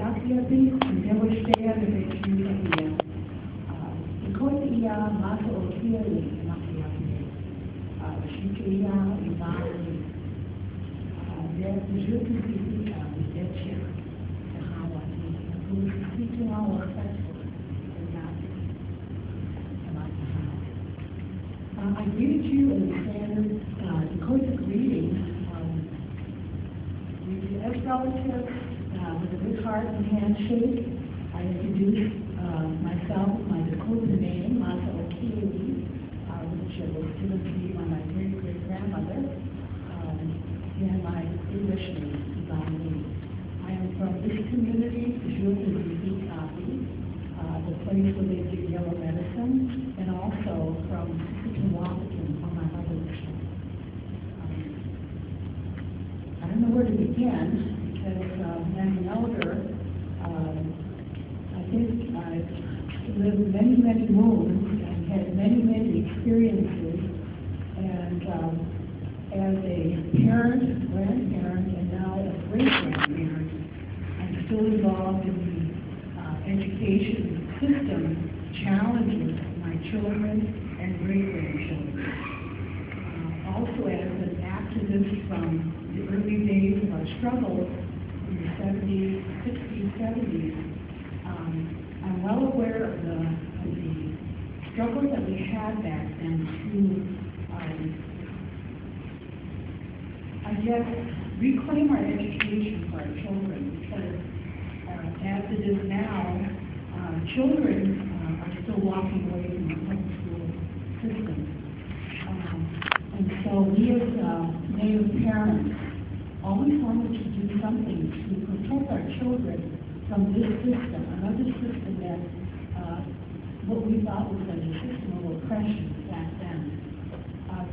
Yapi, Nemoshea, the Victoria, Kotia, Mata Okili, Yapi, Shikia, Ivani, there's the Jukusi, the Etcher, the Hawaii, who is speaking our festival, the Yapi, I greeted you in the standard Dakota greeting. As relatives, with a good heart and handshake, I introduced myself, my Dakota name, Mata Okili, which was given to me by my great-great-grandmother, and my English name, Ivani. I am from this community, the place where they do yellow medicine, and also from Wapakin on my mother's side. I don't know where to begin, because as an elder, I think I've lived many, many moons and had many, many experiences. And as a parent, grandparent, and now a great-grandparent, I'm still involved in the education system challenges my children and great-grandchildren. Also as an activist from the early days of our struggle in the 70s, 60s, 70s, I'm well aware of the struggles that we had back then to, I guess, reclaim our education for our children, because as it is now, children are still walking away from the public school system. And so we as Native parents always wanted to do something to protect our children from this system, another system that what we thought was a system of oppression back then.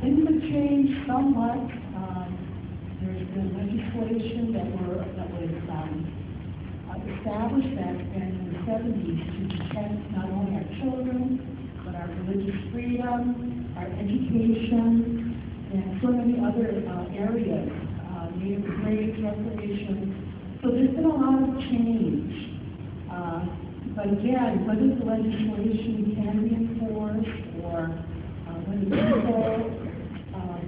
Things have changed somewhat. There's been legislation that was established back then in the 70s to protect not only our children, but our religious freedom, our education, and so many other areas, native graves, recreation. So there's been a lot of change. But again, whether the legislation can be enforced or whether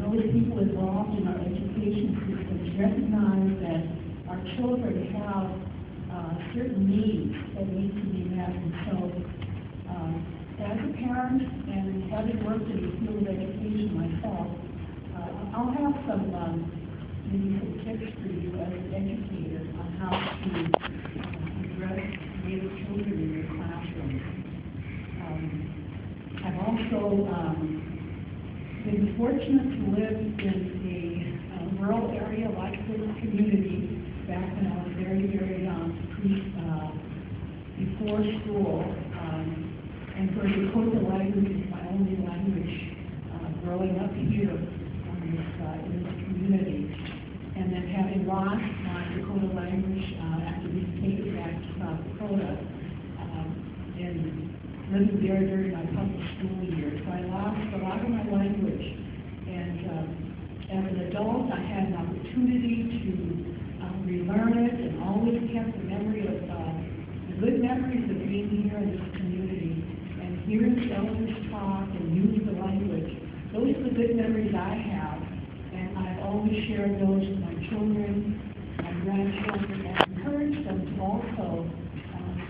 those people involved in our education systems recognize that our children have certain needs that need to be met. And so as a parent and having worked in the field of education myself, I'll have some maybe some tips for you as an educator on how to address Native children in your classroom. I've also been fortunate to live in a rural area like this community back when I was very, very young, before school, and where Dakota language is my only language growing up here in this community. And then having lost my Dakota language after being taken back to South Dakota and living there during my public school years. So I lost a lot of my language. And as an adult, I had an opportunity to relearn it and always kept the memory of the good memories of being here in this community and hearing the elders talk and use the language. Those are the good memories I have. And I've always shared those with my children and grandchildren and encouraged them to also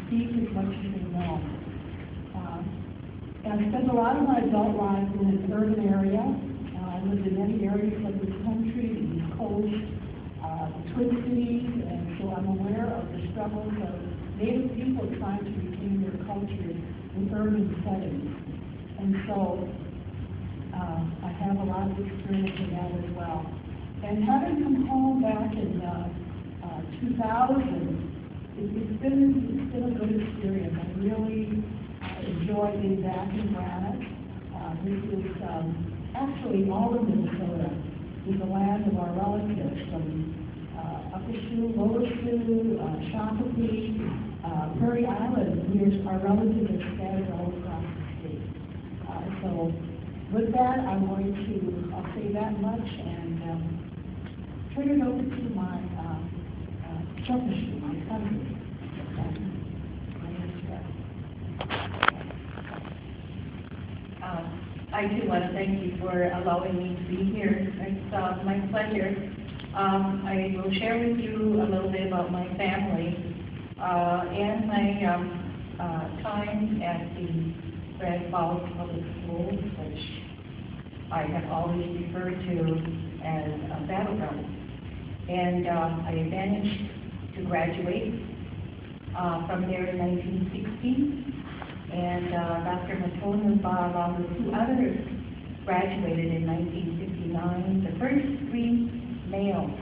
speak as much as they know. I spent a lot of my adult life in an urban area. I lived in many areas of this country, the East Coast, the Twin Cities, and so I'm aware of the struggles of Native people trying to retain their culture in urban settings. And so I have a lot of experience in that as well. And having come home back in 2000, it's been a good experience. I really enjoy being back in Granite. This is actually all of Minnesota is the land of our relatives from Upper Sioux, Lower Sioux, Shakopee, Prairie Island. Our relatives are scattered all across the state. So with that, I'll say that much and turn it over to my my cousin. I do want to thank you for allowing me to be here. It's my pleasure. I will share with you a little bit about my family and my time at the Grand Falls Public Schools, which I have always referred to as a battleground. And I managed to graduate from there in 1960. And Dr. Matonu, along with two others, graduated in 1959, the first three males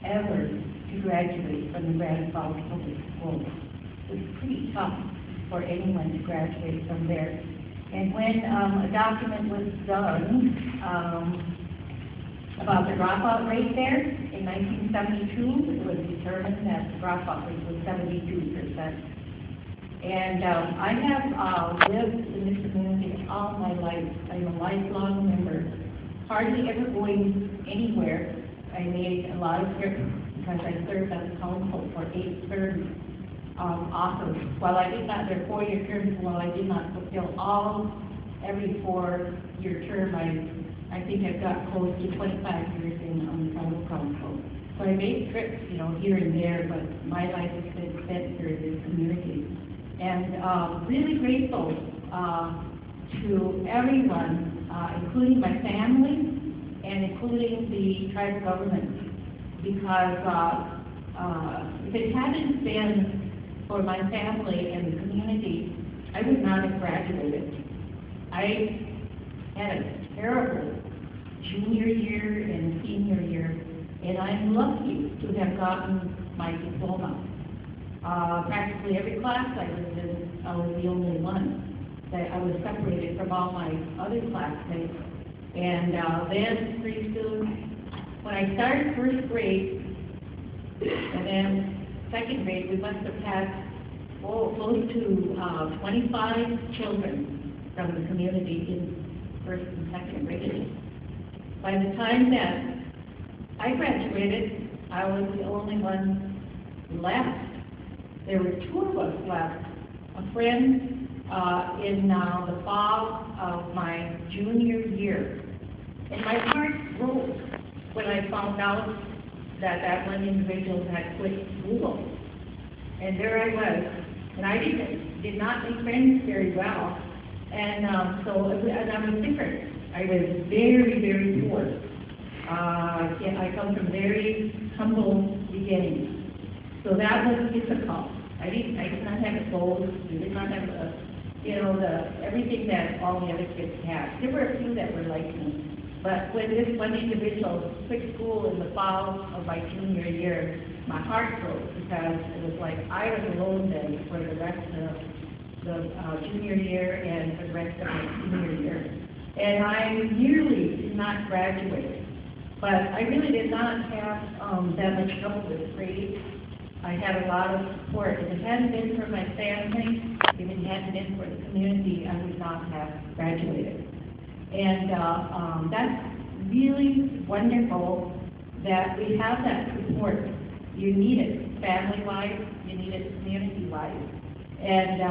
ever to graduate from the Grand Falls Public Schools. It was pretty tough for anyone to graduate from there. And when a document was done about the dropout rate there in 1972, it was determined that the dropout rate was 72%. And I have lived in this community all my life. I'm a lifelong member, hardly ever going anywhere. I made a lot of trips because I served as council for 8 terms office. While I did not, their 4-year terms, while I did not fulfill every 4-year term, I think I've got close to 25 years in on the tribal council. So I made trips, here and there, but my life has been spent here in this community. And really grateful to everyone, including my family and including the tribal government, because if it hadn't been for my family and the community, I would not have graduated. I had a terrible junior year and senior year, and I'm lucky to have gotten my diploma. Practically every class I was in, I was the only one that I was separated from all my other classmates. And then pretty soon, when I started first grade, and then second grade, we must have had close to 25 children from the community in first and second grade. By the time that I graduated, I was the only one left. There were 2 of us left. A friend in the fall of my junior year. And my heart broke when I found out that one individual had quit school. And there I was. And I did not make friends very well. And so I was different. I was very, very poor. I come from very humble beginnings. So that was difficult. I did not have the goals. I did not have everything that all the other kids had. There were a few that were like me. But when this one individual quit school in the fall of my junior year, my heart broke because it was like I was alone then for the rest of the junior year and for the rest of my senior year. And I nearly did not graduate. But I really did not have that much trouble with grades. I had a lot of support. If it hadn't been for my family, if it hadn't been for the community, I would not have graduated. And that's really wonderful that we have that support. You need it family-wise, you need it community-wise. And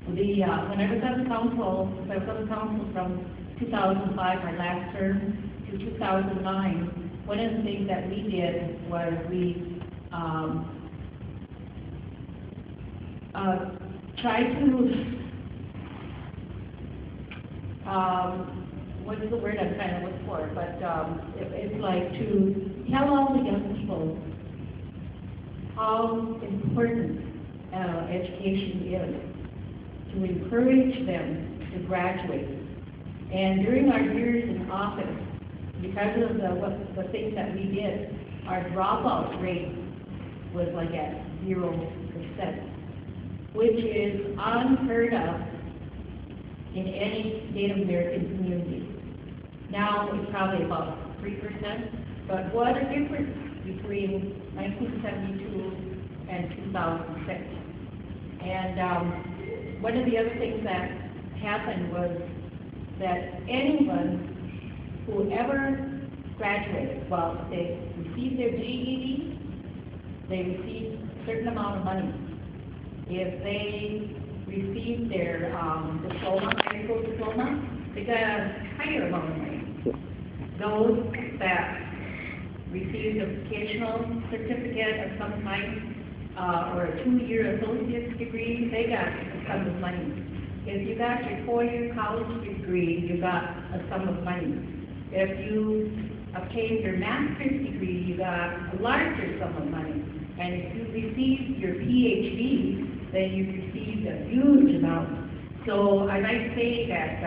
when I was on the council, from 2005, our last term, to 2009, one of the things that we did was we try to, what's the word I'm trying to look for, but it's like to tell all the young people how important education is, to encourage them to graduate. And during our years in office, because of the things that we did, our dropout rate was like at 0%, which is unheard of in any Native American community. Now it's probably about 3%, but what a difference between 1972 and 2006. And one of the other things that happened was that anyone who ever graduated, well, they received their GED, they receive a certain amount of money. If they receive their diploma, high school diploma, they got a higher amount of money. Those that receive a vocational certificate of some kind, or a 2-year associate's degree, they got a sum of money. If you got your 4-year college degree, you got a sum of money. If you obtained your master's degree, you got a larger sum of money. And if you received your PhD, then you received a huge amount. So I might say that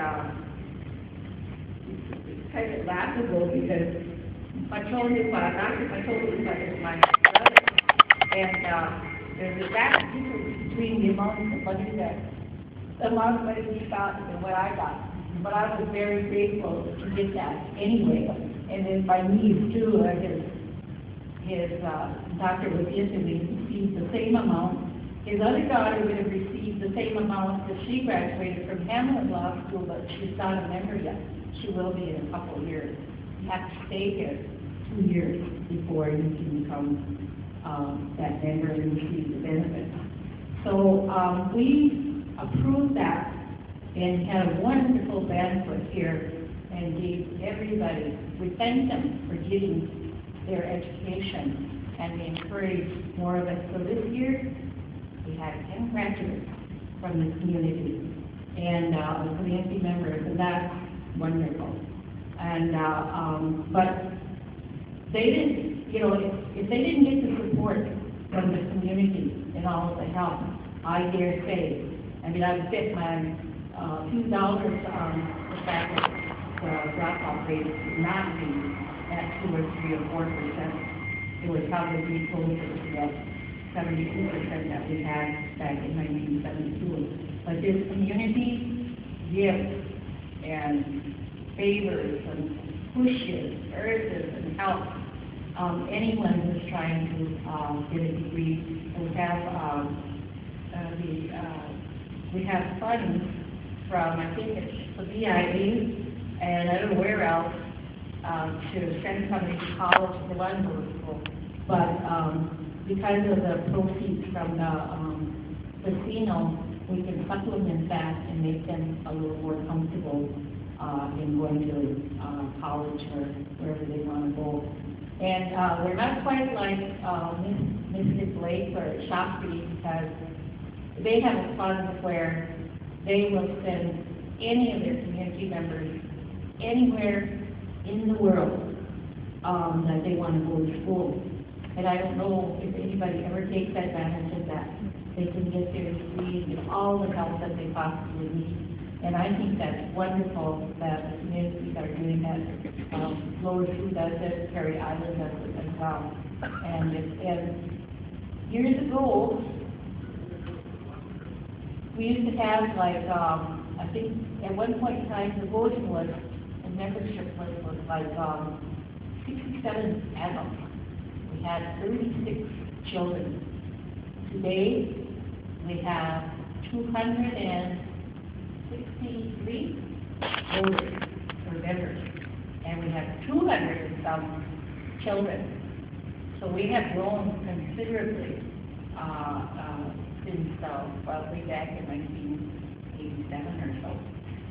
it's kind of laughable because Dr. Pachola is my brother. And there's a vast difference between the amount of money he got and what I got. But I was very grateful to get that anyway. And then my niece too, his doctor was Italy, received the same amount. His other daughter would have received the same amount if she graduated from Hamilton Law School, but she's not a member yet. She will be in a couple of years. You have to stay here 2 years before you can become that member and receive the benefit. So we approved that and had a wonderful banquet here and gave everybody, we thanked them for getting their education and we encouraged more of it. So this year we had 10 graduates from the community and community members, and that's wonderful. And but they didn't, if they didn't get the support from the community and all of the help, I dare say, I would bet my few dollars on the fact that the drop-off rate would not be at 2 or 3 or 4%. It would probably be closer to that 72% that we had back in 1972. But this community gifts and favors and pushes, urges and help anyone who's trying to get a degree. We have funds from, I think it's the BIA, and I don't know where else, to send somebody to college for one school. But because of the proceeds from the casino, we can supplement that and make them a little more comfortable in going to college or wherever they want to go. And we're not quite like Mr. Blake or Shopee, because they have a fund where they will send any of their community members anywhere in the world that they want to go to school. And I don't know if anybody ever takes advantage of that. They can get their degree and get all the help that they possibly need. And I think that's wonderful that the communities are doing that. Lower Sioux does it, Prairie Island does it as well. And years ago, we used to have I think at one point in time the voting was, the membership was like 67 adults. We had 36 children. Today, we have 263 voters or members, and we have 200 and some children. So we have grown considerably since way back in 1987 or so.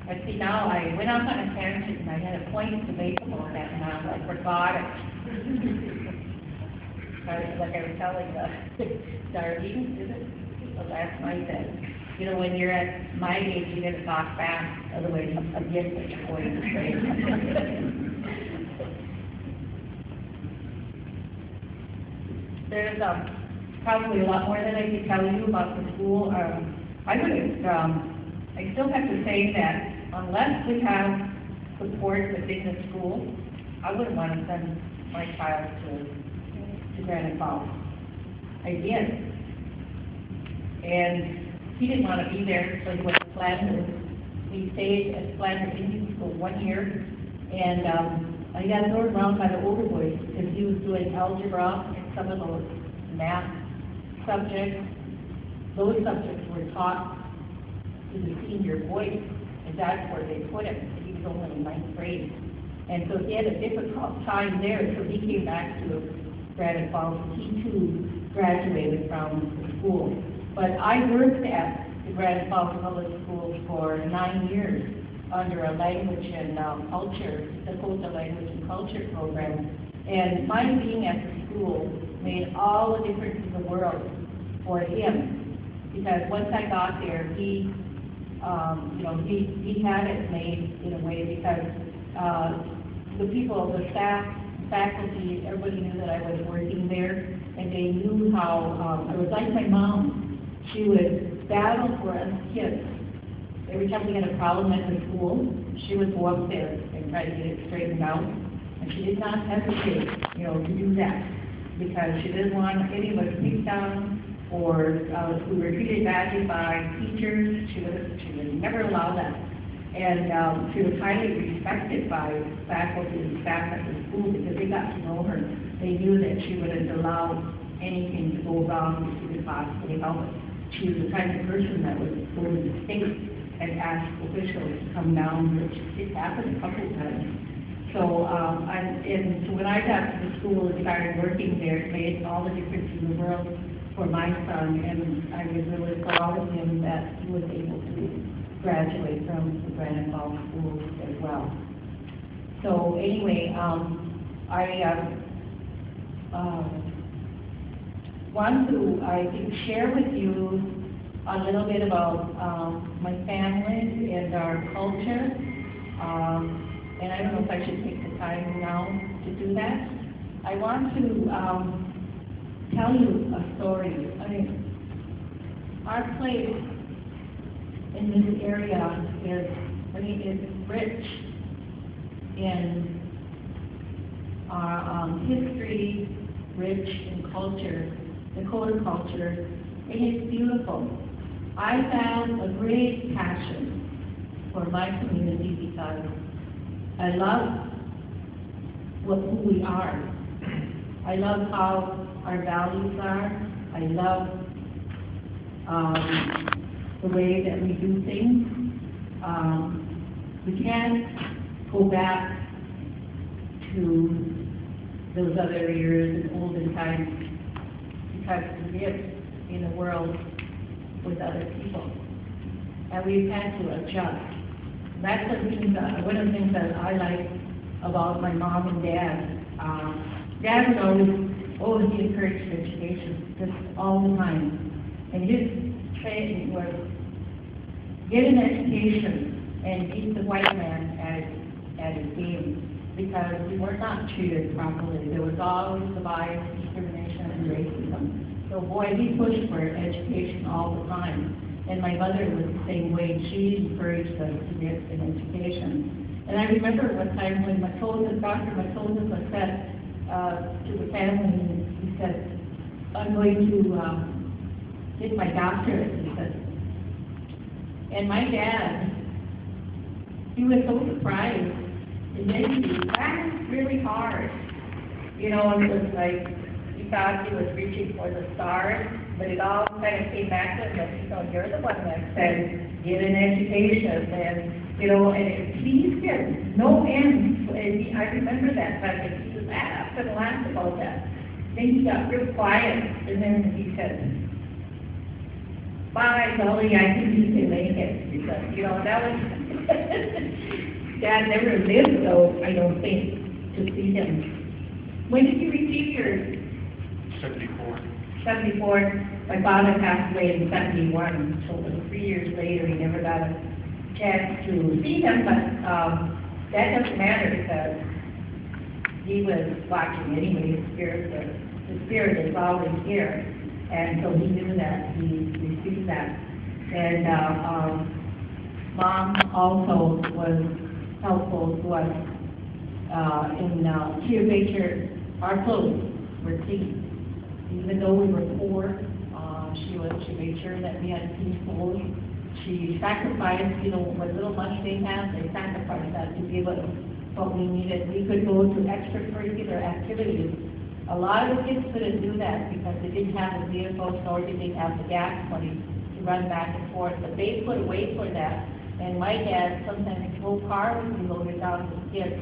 But see, now I went off on a tangent and I had a point to make about that, and I forgot it. Like I was telling Darlene, last night, that when you're at my age, you got to talk fast, otherwise you forget what you're going to say. There's probably a lot more that I could tell you about the school. I still have to say that unless we have support within the school, I wouldn't want to send my child to Granite Falls. I did. And he didn't want to be there, so he went to Flanders. We stayed at Flanders Indian School 1 year, and I got thrown around by the older boys because he was doing algebra and some of those math subjects. Those subjects were taught to the senior boys, and that's where they put him. He was only in 9th grade. And so he had a difficult time there, so he came back to Granite Falls. He too graduated from the school. But I worked at the Grand Falls Public Schools for 9 years under a language and culture, Dakota language and culture program. And my being at the school made all the difference in the world for him. Because once I got there, he had it made in a way because the people, the staff, faculty, everybody knew that I was working there, and they knew how, I was like my mom. She would battle for us kids. Every time we had a problem at the school, she would go up there and try to get it straightened out. And she did not hesitate, to do that, because she didn't want any of us picked down, or if we were treated badly by teachers, she would never allow that. And she was highly respected by faculty and staff at the school because they got to know her. They knew that she wouldn't allow anything to go wrong if she could possibly help it. She was the kind of person that would go to the state and ask officials to come down, which it happened a couple of times. So, so when I got to the school and started working there, it made all the difference in the world for my son, and I was really proud of him that he was able to graduate from the Grand Falls School as well. So anyway, I want to, I think, share with you a little bit about my family and our culture. And I don't know if I should take the time now to do that. I want to tell you a story. Our place in this area is rich in history, rich in culture, Dakota culture, and it's beautiful. I have a great passion for my community because I love who we are. I love how our values are. I love the way that we do things. We can't go back to those other years and olden times because we live in a world with other people. And we've had to adjust. That's one of the things that I like about my mom and dad. Dad would always he encouraged education, just all the time. And his training was get an education and beat the white man at his game, because we were not treated properly. There was always the bias, discrimination, and racism. So boy, he pushed for education all the time. And my mother was the same way. She encouraged us to get an education. And I remember one time when Dr. Matosas said to the family, he said, I'm going to get my doctorate, he said. And my dad, he was so surprised. And then he laughed really hard. It was like, he thought he was reaching for the stars, but it all kind of came back to him that, you're the one that said, get an education, and, and it pleased him, no end. And I remember that time, and he just laughed and laughed about that. Then he got real quiet, and then he said, bye, Dolly, I think you can make it. Because, that was, Dad never lived, though, I don't think, to see him. When did you receive yours? 74. 74. My father passed away in 71, so it was 3 years later. He never got a chance to see him, but that doesn't matter because he was watching anyway. The spirit is always here, and so he knew that. He received that. And Mom also was helpful to us in she made sure our clothes were clean. Even though we were poor, she made sure that we had clean clothes. She sacrificed, what little money they had, they sacrificed that to give us what we needed. We could go to extracurricular activities. A lot of the kids couldn't do that because they didn't have the vehicles, nor did they have the gas money to run back and forth. But they put away for that. And my dad sometimes drove cars when we loaded down with kids,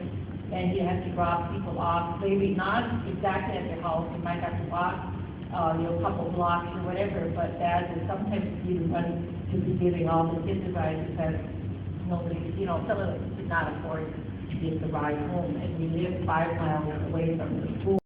and he had to drop people off, maybe not exactly at their house, he might have to walk a couple blocks or whatever, but that is sometimes you run to be giving all the kids a ride because nobody, some of them could not afford to get the ride home, and we live 5 miles away from the school.